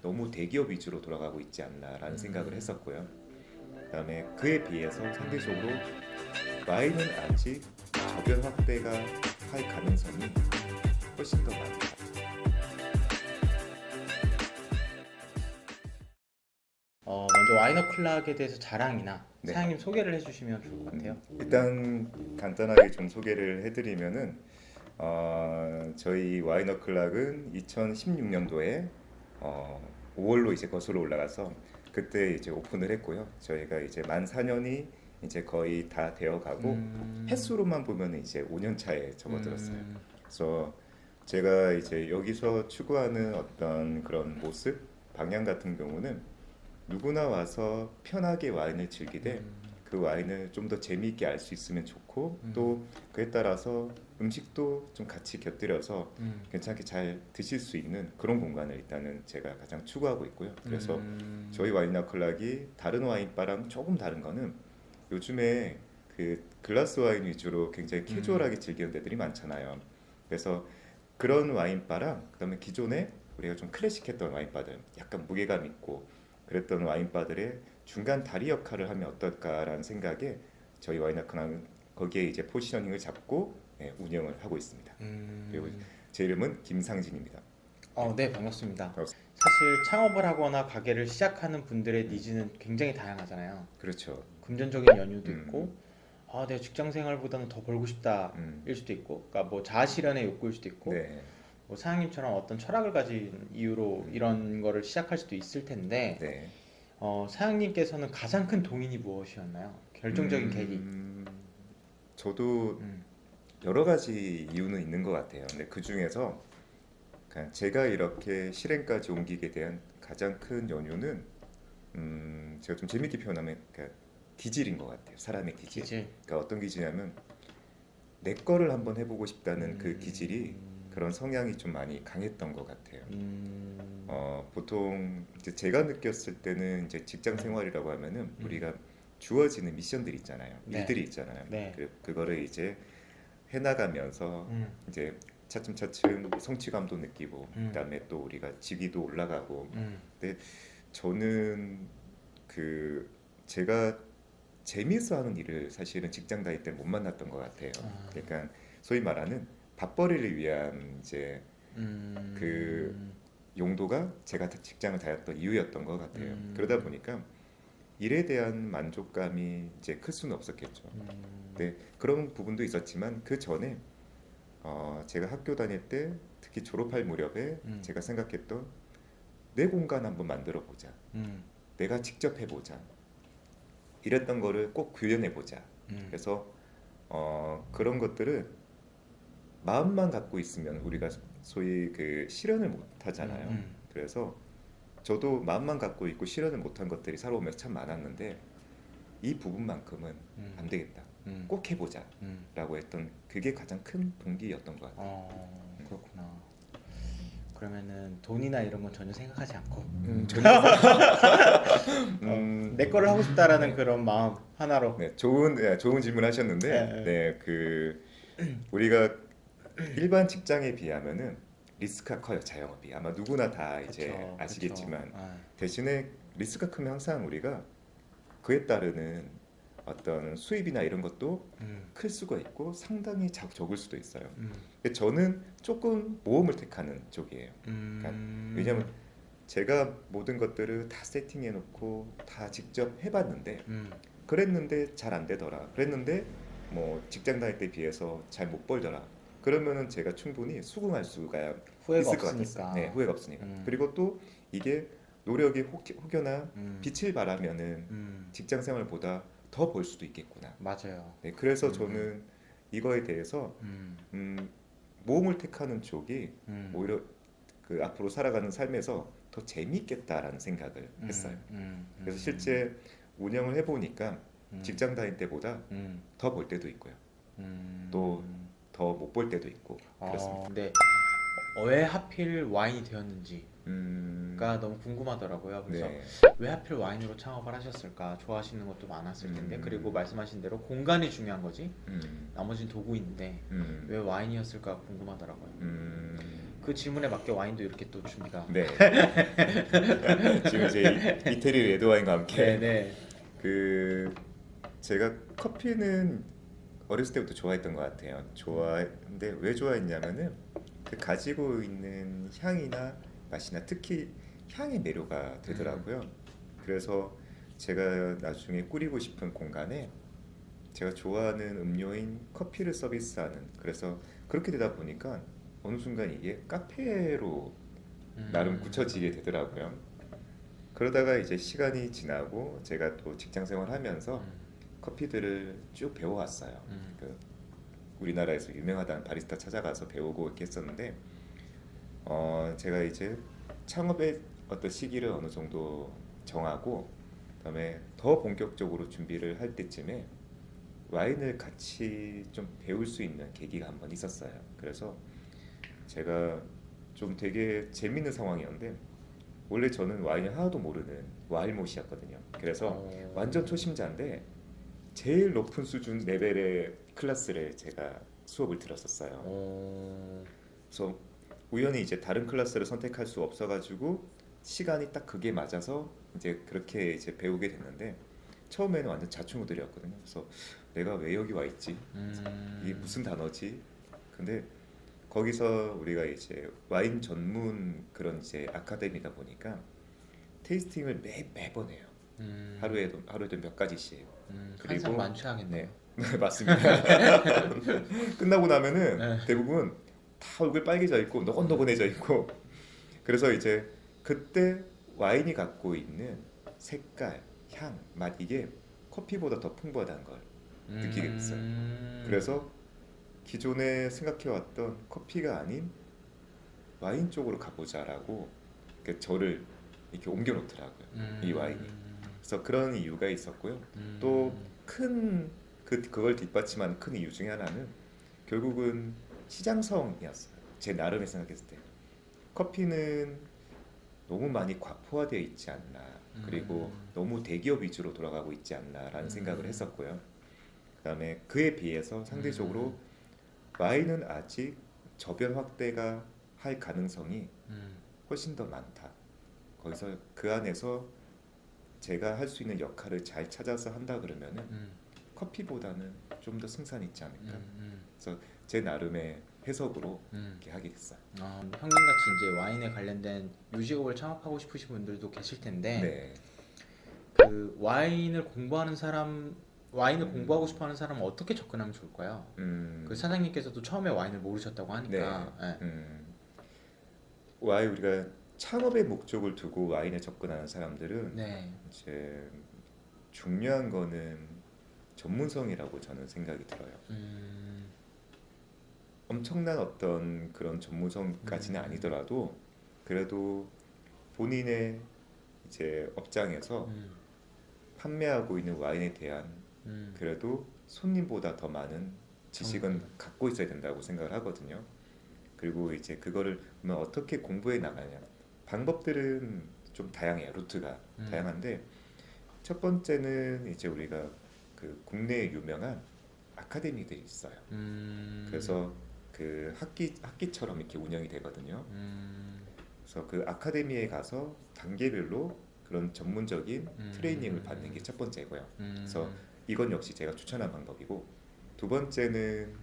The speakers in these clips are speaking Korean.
너무 대기업 위주로 돌아가고 있지 않나라는 생각을 했었고요. 그다음에 그에 비해서 상대적으로 와인은 아직 저변 확대가 할 가능성이 훨씬 더 많다. 먼저 와이너 클락에 대해서 자랑이나 네. 사장님 소개를 해주시면 좋을 것 같아요. 일단 간단하게 좀 소개를 해드리면은 저희 와이너 클락은 2016년도에 5월로 이제 거슬러 올라가서 그때 이제 오픈을 했고요. 저희가 이제 만 4년이 이제 거의 다 되어가고 횟수로만 보면 이제 5년 차에 접어들었어요. 그래서 제가 이제 여기서 추구하는 어떤 그런 모습, 방향 같은 경우는 누구나 와서 편하게 와인을 즐기되 그 와인을 좀 더 재미있게 알 수 있으면 좋고 또 그에 따라서 음식도 좀 같이 곁들여서 괜찮게 잘 드실 수 있는 그런 공간을 일단은 제가 가장 추구하고 있고요. 그래서 저희 와인나 클락이 다른 와인바랑 조금 다른 거는 요즘에 그 글라스 와인 위주로 굉장히 캐주얼하게 즐기는 데들이 많잖아요. 그래서 그런 와인바랑 그다음에 기존에 우리가 좀 클래식했던 와인바들, 약간 무게감 있고 그랬던 와인바들의 중간 다리 역할을 하면 어떨까라는 생각에 저희 와이나크는 거기에 이제 포지셔닝을 잡고 운영을 하고 있습니다. 그리고 제 이름은 김상진입니다. 네, 반갑습니다. 반갑습니다. 사실 창업을 하거나 가게를 시작하는 분들의 니즈는 굉장히 다양하잖아요. 그렇죠. 금전적인 연유도 음, 있고, 내가 직장 생활보다는 더 벌고 싶다일 음, 수도 있고, 그러니까 뭐 자아실현의 욕구일 수도 있고, 네, 뭐 사장님처럼 어떤 철학을 가진 이유로 이런 거를 시작할 수도 있을 텐데, 네. 사장님께서는 가장 큰 동인이 무엇이었나요? 결정적인 계기. 음, 저도 음, 여러 가지 이유는 있는 것 같아요. 근데 그 중에서 그냥 제가 이렇게 실행까지 옮기게 된 가장 큰 연유는 제가 좀 재밌게 표현하면 그러니까 기질인 것 같아요. 사람의 기질. 기질. 그러니까 어떤 기질이냐면 내 거를 한번 해보고 싶다는 그 기질이 음, 그런 성향이 좀 많이 강했던 것 같아요. 음, 보통 이제 제가 느꼈을 때는 이제 직장 생활이라고 하면은 우리가 주어지는 미션들이 있잖아요. 네, 일들이 있잖아요. 네, 그거를 이제 해나가면서 음, 이제 차츰차츰 성취감도 느끼고 음, 그다음에 또 우리가 직위도 올라가고 음, 근데 저는 그 제가 재미있어 하는 일을 사실은 직장 다닐 때 못 만났던 것 같아요. 아, 그러니까 소위 말하는 밥벌이를 위한 이제 그 음, 용도가 제가 직장을 다녔던 이유였던 것 같아요. 그러다 음, 보니까 일에 대한 만족감이 이제 클 수는 없었겠죠. 음, 네, 그런 부분도 있었지만 그 전에 제가 학교 다닐 때 특히 졸업할 무렵에 음, 제가 생각했던 내 공간 한번 만들어 보자. 음, 내가 직접 해보자. 이랬던 거를 꼭 구현해 보자. 음, 그래서 그런 것들을 마음만 갖고 있으면 우리가 소위 그 실현을 못 하잖아요. 음, 그래서 저도 마음만 갖고 있고 실현을 못한 것들이 살아오면서 참 많았는데 이 부분만큼은 음, 안 되겠다. 음, 꼭 해보자. 음. 라고 했던 그게 가장 큰 동기였던 것 같아요. 그렇구나. 그러면은 돈이나 이런 건 전혀 생각하지 않고 전혀 내 거를 하고 싶다라는 네, 그런 마음 하나로. 네, 좋은 질문 예, 하셨는데, 예. 네, 우리가 일반 직장에 비하면은 리스크가 커요, 자영업이. 아마 누구나 다 이제 그쵸, 그쵸. 아시겠지만 아, 대신에 리스크가 크면 항상 우리가 그에 따르는 어떤 수입이나 이런 것도 음, 클 수가 있고 상당히 적을 수도 있어요. 음, 근데 저는 조금 모험을 택하는 쪽이에요. 그러니까 왜냐면 음, 제가 모든 것들을 다 세팅해 놓고 다 직접 해봤는데 음, 그랬는데 잘 안 되더라. 그랬는데 뭐 직장 다닐 때 비해서 잘 못 벌더라. 그러면은 제가 충분히 수긍할 수가 후회가 있을 것 같았어요. 네, 없으니까. 후회가 없으니까. 음, 그리고 또 이게 노력이 혹여나 음, 빛을 발하면은 음, 직장 생활보다 더 벌 수도 있겠구나. 맞아요. 네, 그래서 음, 저는 이거에 대해서 음, 음, 모험을 택하는 쪽이 음, 오히려 그 앞으로 살아가는 삶에서 더 재미있겠다라는 생각을 했어요. 그래서 실제 운영을 해보니까 음, 직장 다닐 때보다 음, 더 벌 때도 있고요. 또 음. 더 못 벌 때도 있고 그렇습니다. 근데 왜 하필 와인이 되었는지가 음, 너무 궁금하더라고요. 그래서 네, 왜 하필 와인으로 창업을 하셨을까? 좋아하시는 것도 많았을 텐데, 그리고 음, 말씀하신 대로 공간이 중요한 거지. 음, 나머지는 도구인데 음, 왜 와인이었을까 궁금하더라고요. 음. 그 질문에 맞게 와인도 이렇게 또 준비가. 네. 지금 이제 이태리 레드 와인과 함께 네네. 그 제가 커피는 어렸을 때부터 좋아했던 것 같아요. 좋아했는데 왜 좋아했냐면은 그 가지고 있는 향이나 맛이나 특히 향의 매료가 되더라고요. 그래서 제가 나중에 꾸리고 싶은 공간에 제가 좋아하는 음료인 커피를 서비스하는, 그래서 그렇게 되다 보니까 어느 순간 이게 카페로 나름 굳혀지게 되더라고요. 그러다가 이제 시간이 지나고 제가 또 직장 생활하면서 커피들을 쭉 배워왔어요. 그 우리나라에서 유명하다는 바리스타 찾아가서 배우고 이렇게 했었는데 제가 이제 창업의 어떤 시기를 어느 정도 정하고 그다음에 더 본격적으로 준비를 할 때쯤에 와인을 같이 좀 배울 수 있는 계기가 한번 있었어요. 그래서 제가 좀 되게 재밌는 상황이었는데 원래 저는 와인을 하나도 모르는 와일못이었거든요. 그래서 완전 초심자인데 제일 높은 수준 레벨의 클래스를 제가 수업을 들었었어요. 그래서 우연히 이제 다른 클래스를 선택할 수 없어가지고 시간이 딱 그게 맞아서 이제 그렇게 이제 배우게 됐는데 처음에는 완전 자충우들이었거든요. 그래서 내가 왜 여기 와 있지? 이게 무슨 단어지? 근데 거기서 우리가 이제 와인 전문 그런 이제 아카데미다 보니까 테이스팅을 매번 해요. 하루에도 몇 가지씩. 항상 만취하겠네요. 네, 맞습니다. 끝나고 나면은 네. 대부분 다 얼굴 빨개져 있고 너곤너곤해져 있고 그래서 이제 그때 와인이 갖고 있는 색깔, 향, 맛 이게 커피보다 더 풍부하다는 걸 느끼게 됐어요. 그래서 기존에 생각해왔던 커피가 아닌 와인 쪽으로 가보자라고 저를 이렇게 옮겨놓더라고요. 이 와인이. 그래서 그런 이유가 있었고요. 또 큰 그걸 뒷받침하는 큰 이유 중에 하나는 결국은 시장성이었어요. 제 나름의 생각했을 때 커피는 너무 많이 과포화되어 있지 않나, 그리고 너무 대기업 위주로 돌아가고 있지 않나라는 생각을 했었고요. 그다음에 그에 비해서 상대적으로 와인은 아직 저변 확대가 할 가능성이 훨씬 더 많다. 거기서 그 안에서 제가 할 수 있는 역할을 잘 찾아서 한다 그러면은 커피보다는 좀 더 승산이 있지 않을까. 그래서 제 나름의 해석으로 이렇게 하게 됐어요. 형님같이 이제 와인에 관련된 요직업을 창업하고 싶으신 분들도 계실 텐데 네. 그 와인을 공부하고 싶어하는 사람은 어떻게 접근하면 좋을까요? 그 사장님께서도 처음에 와인을 모르셨다고 하니까. 네. 네. 와인 우리가 창업의 목적을 두고 와인에 접근하는 사람들은 네. 이제 중요한 거는 전문성이라고 저는 생각이 들어요. 엄청난 어떤 그런 전문성까지는 아니더라도 그래도 본인의 이제 업장에서 판매하고 있는 와인에 대한 그래도 손님보다 더 많은 지식은 갖고 있어야 된다고 생각을 하거든요. 그리고 이제 그거를 그러면 어떻게 공부해 나가냐. 방법들은 좀 다양해요. 루트가 다양한데 첫 번째는 이제 우리가 그 국내에 유명한 아카데미들이 있어요. 그래서 그 학기처럼 이렇게 운영이 되거든요. 그래서 그 아카데미에 가서 단계별로 그런 전문적인 트레이닝을 받는 게 첫 번째고요. 그래서 이건 역시 제가 추천한 방법이고 두 번째는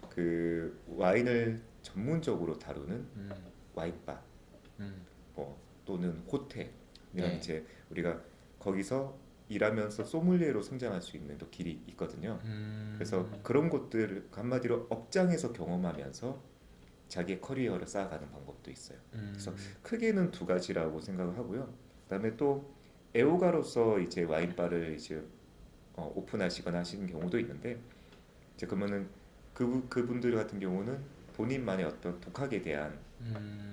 그 와인을 전문적으로 다루는 와인바 뭐 또는 호텔 이런 네. 이제 우리가 거기서 일하면서 소믈리에로 성장할 수 있는 또 길이 있거든요. 그래서 그런 곳들 한마디로 업장에서 경험하면서 자기의 커리어를 쌓아가는 방법도 있어요. 그래서 크게는 두 가지라고 생각을 하고요. 그다음에 또 애호가로서 이제 와인바를 이제 오픈하시거나 하시는 경우도 있는데 이제 그러면은 그분들 같은 경우는 본인만의 어떤 독학에 대한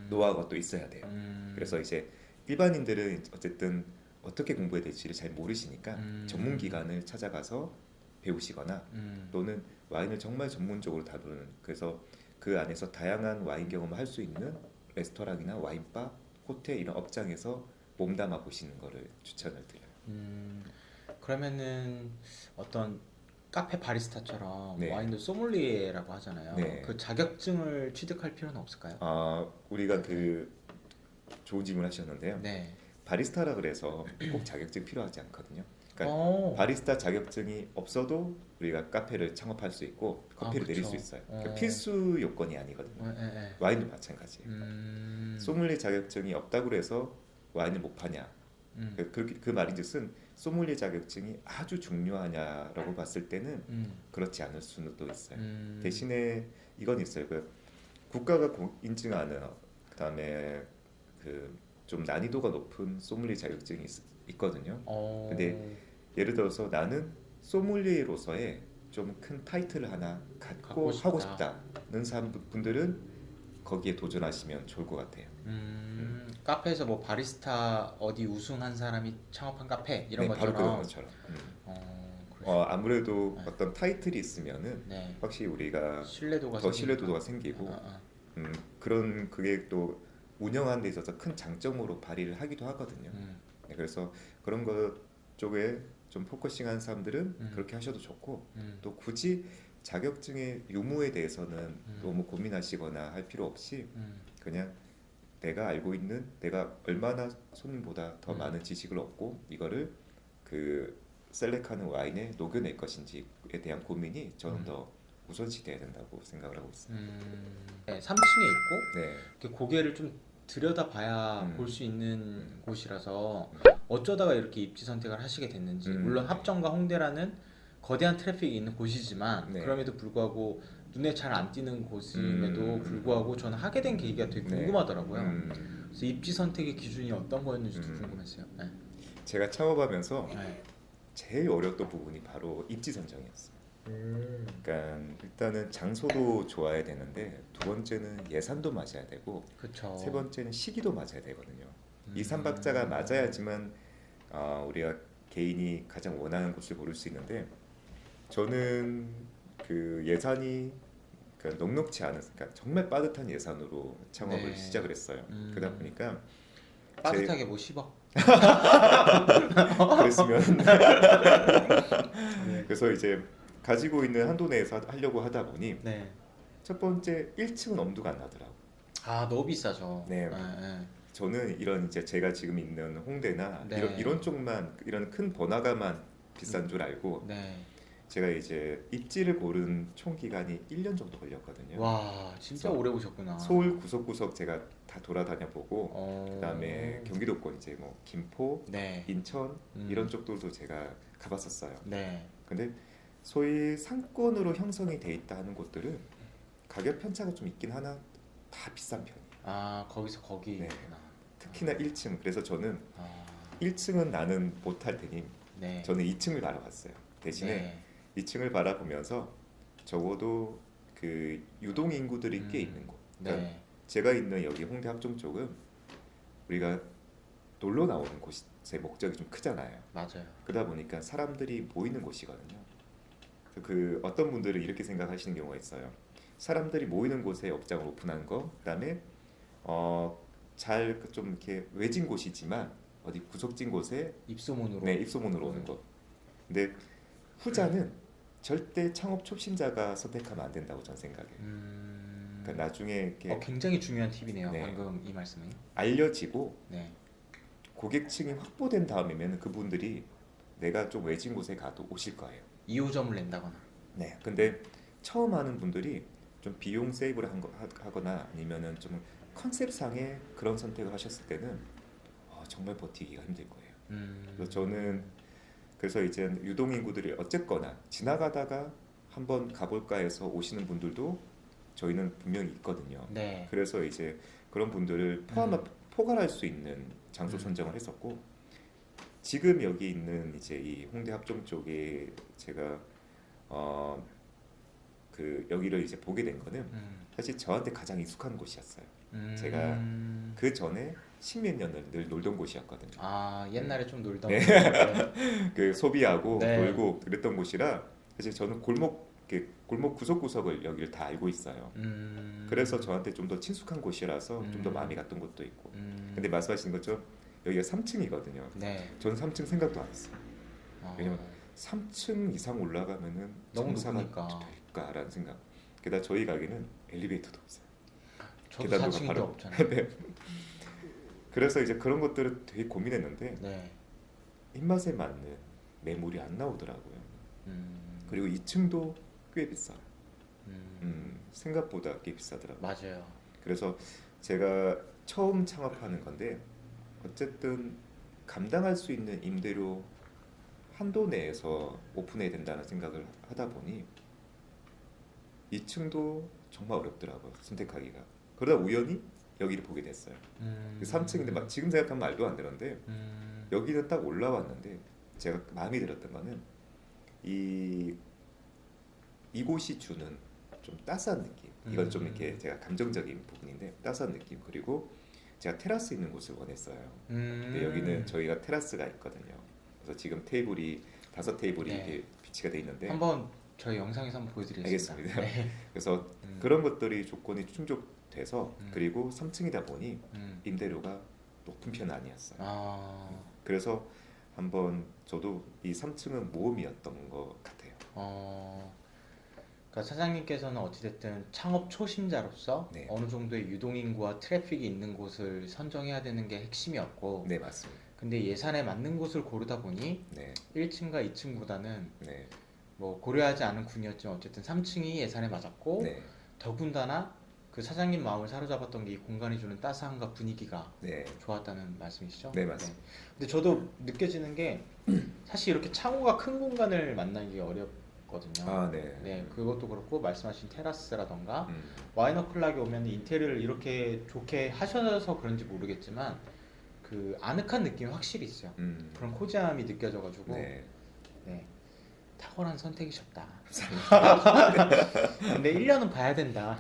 노하우가 또 있어야 돼요. 그래서 이제 일반인들은 어쨌든 어떻게 공부해야 될지를 잘 모르시니까 전문 기관을 찾아가서 배우시거나 또는 와인을 정말 전문적으로 다루는 그래서 그 안에서 다양한 와인 경험을 할 수 있는 레스토랑이나 와인바, 호텔 이런 업장에서 몸담아 보시는 거를 추천을 드려요. 그러면은 어떤 카페 바리스타처럼 네. 와인도 소믈리에라고 하잖아요. 네. 그 자격증을 취득할 필요는 없을까요? 우리가 그 좋은 질문 하셨는데요. 네. 바리스타라 그래서 꼭 자격증 필요하지 않거든요. 그러니까 어. 바리스타 자격증이 없어도 우리가 카페를 창업할 수 있고 커피를 내릴 그쵸. 수 있어요. 그러니까 필수 요건이 아니거든요. 예. 와인도 마찬가지예요. 소믈리에 자격증이 없다고 해서 와인을 못 파냐? 그 말인즉슨 소믈리에 자격증이 아주 중요하냐라고 봤을 때는 그렇지 않을 수도 있어요. 대신에 이건 있어요. 그 국가가 인증하는 그다음에 그 좀 난이도가 높은 소믈리에 자격증이 있거든요. 근데 예를 들어서 나는 소믈리에로서의 좀 큰 타이틀을 하나 갖고 하고 싶다는 분들은 거기에 도전하시면 좋을 것 같아요. 카페에서 뭐 바리스타 어디 우승한 사람이 창업한 카페 이런 네, 바로 것처럼. 그런 것처럼. 아무래도 네. 어떤 타이틀이 있으면은 네. 확실히 우리가 신뢰도가 더 생기니까. 신뢰도가 생기고 그런 그게 또 운영하는 데 있어서 큰 장점으로 발휘를 하기도 하거든요. 네, 그래서 그런 것 쪽에 좀 포커싱하는 사람들은 그렇게 하셔도 좋고 또 굳이 자격증의 유무에 대해서는 너무 고민하시거나 할 필요 없이 그냥 내가 알고 있는 내가 얼마나 손님보다 더 많은 지식을 얻고 이거를 그 셀렉하는 와인에 녹여낼 것인지에 대한 고민이 저는 더 우선시 돼야 된다고 생각을 하고 있습니다. 네, 3층에 있고 네. 이렇게 고개를 좀 들여다봐야 볼 수 있는 곳이라서 어쩌다가 이렇게 입지 선택을 하시게 됐는지. 물론 합정과 홍대라는 거대한 트래픽이 있는 곳이지만 네. 그럼에도 불구하고 눈에 잘 안 띄는 곳임에도 불구하고 저는 하게 된 계기가 되게 네. 궁금하더라고요. 그래서 입지 선택의 기준이 어떤 거였는지도 궁금했어요. 네. 제가 창업하면서 네. 제일 어려웠던 부분이 바로 입지 선정이었어요. 그러니까 일단은 장소도 좋아야 되는데 두 번째는 예산도 맞아야 되고 그쵸. 세 번째는 시기도 맞아야 되거든요. 이 삼박자가 맞아야지만 우리가 개인이 가장 원하는 곳을 고를 수 있는데 저는 그 예산이 그러니까 넉넉치 않은 그러니까 정말 빠듯한 예산으로 창업을 네. 시작을 했어요. 그러다 보니까 빠듯하게 뭐 10억. 그랬으면 네. 그래서 이제 가지고 있는 한도 내에서 하려고 하다 보니 네. 첫 번째 1층은 엄두가 안 나더라고. 아 너무 비싸죠. 네. 네. 저는 이런 이제 제가 지금 있는 홍대나 네. 이런 쪽만 이런 큰 번화가만 비싼 줄 알고 네. 제가 이제 입지를 고른 총 기간이 1년 정도 걸렸거든요. 와 진짜 그래서 오래 보셨구나. 서울 구석구석 제가 다 돌아다녀 보고 그다음에 어. 경기도권 이제 뭐 김포, 네. 인천 이런 쪽들도 제가 가봤었어요. 네. 근데 소위 상권으로 형성이 돼 있다 하는 곳들은 가격 편차가 좀 있긴 하나 다 비싼 편이에요. 아 거기서 네. 거기구나. 특히나 1층. 그래서 저는 아, 1층은 나는 못할 테니 네. 저는 2층을 바라봤어요. 대신에 네. 2층을 2층을 바라보면서 적어도 그 유동 인구들이 꽤 있는 곳. 그러니까 네. 제가 있는 여기 홍대 합정 쪽은 우리가 놀러 나오는 곳의 목적이 좀 크잖아요. 맞아요. 그러다 보니까 사람들이 모이는 곳이거든요. 그래서 그 어떤 분들은 이렇게 생각하시는 경우가 있어요. 사람들이 모이는 곳에 업장을 오픈한 거, 그다음에 잘 좀 이렇게 외진 곳이지만 어디 구석진 곳에 입소문으로. 네, 입소문으로 오는 것. 근데 후자는 절대 창업 초심자가 선택하면 안 된다고 저는 생각해요. 그러니까 나중에 이렇게 굉장히 중요한 팁이네요. 네. 방금 이 말씀이. 알려지고 네. 고객층이 확보된 다음이면 그분들이 내가 좀 외진 곳에 가도 오실 거예요. 2호점을 낸다거나. 네. 근데 처음 하는 분들이 좀 비용 세이브를 하거나 아니면은 좀 컨셉상의 그런 선택을 하셨을 때는 정말 버티기가 힘들 거예요. 그래서 저는 그래서 이제 유동 인구들이 어쨌거나 지나가다가 한번 가볼까 해서 오시는 분들도 저희는 분명히 있거든요. 네. 그래서 이제 그런 분들을 포괄할 수 있는 장소 선정을 했었고 지금 여기 있는 이제 이 홍대 합정 쪽에 제가 그 여기를 이제 보게 된 거는 사실 저한테 가장 익숙한 곳이었어요. 제가 그 전에 십몇 년을 늘 놀던 곳이었거든요. 아 옛날에 좀 놀던. 네. 곳. 그 소비하고 네. 놀고 그랬던 곳이라 사실 저는 골목 구석구석을 여기를 다 알고 있어요. 그래서 저한테 좀 더 친숙한 곳이라서 좀 더 마음이 갔던 곳도 있고. 근데 말씀하신 것처럼 여기가 3층이거든요. 네. 저는 3층 생각도 안 했어요. 왜냐면 3층 이상 올라가면은 너무 장사가 높으니까. 될까라는 생각. 게다가 저희 가게는 엘리베이터도 없어요. 저도 계단도가 4층인데 바로 없잖아요. 네. 그래서 이제 그런 것들을 되게 고민했는데 네. 입맛에 맞는 매물이 안 나오더라고요. 그리고 2층도 꽤 비싸요. 생각보다 꽤 비싸더라고요. 맞아요. 그래서 제가 처음 창업하는 건데 어쨌든 감당할 수 있는 임대료 한도 내에서 오픈해야 된다는 생각을 하다 보니 2층도 정말 어렵더라고요. 선택하기가. 그러다 우연히 여기를 보게 됐어요. 3층인데 막 지금 생각하면 말도 안 되는데 여기는 딱 올라왔는데 제가 마음에 들었던 거는 이곳이 주는 좀 따스한 느낌. 이건 좀 이렇게 제가 감정적인 부분인데 따스한 느낌. 그리고 제가 테라스 있는 곳을 원했어요. 근데 여기는 저희가 테라스가 있거든요. 그래서 지금 테이블이 5테이블이 네. 이렇게 비치가 돼 있는데 한번 저희 영상에서 한번 보여드리겠습니다. 알겠습니다. 네. 그래서 음. 그런 것들이 조건이 충족돼서 그리고 3층이다 보니 음. 임대료가 높은 편은 아니었어요. 아, 그래서 한번 저도 이 3층은 모험이었던 것 같아요. 그러니까 사장님께서는 어찌됐든 창업 초심자로서 네. 어느 정도의 유동인구와 트래픽이 있는 곳을 선정해야 되는 게 핵심이었고, 네, 맞습니다. 근데 예산에 맞는 곳을 고르다 보니 네, 1층과 2층보다는 네, 뭐 고려하지 않은 군이었지만 어쨌든 3층이 예산에 맞았고, 네, 더군다나 그 사장님 마음을 사로잡았던 게 이 공간이 주는 따스함과 분위기가 네, 좋았다는 말씀이시죠? 네, 맞습니다. 근데 저도 느껴지는 게 사실 이렇게 창호가 큰 공간을 만나기 어렵거든요. 아, 네, 네, 그것도 그렇고 말씀하신 테라스라던가 음, 와이너클락에 오면 인테리어를 이렇게 좋게 하셔서 그런지 모르겠지만 그 아늑한 느낌이 확실히 있어요. 그런 코지함이 느껴져가지고 네, 네, 탁월한 선택이셨다. 근데 1년은 봐야 된다.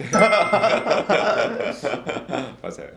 맞아요.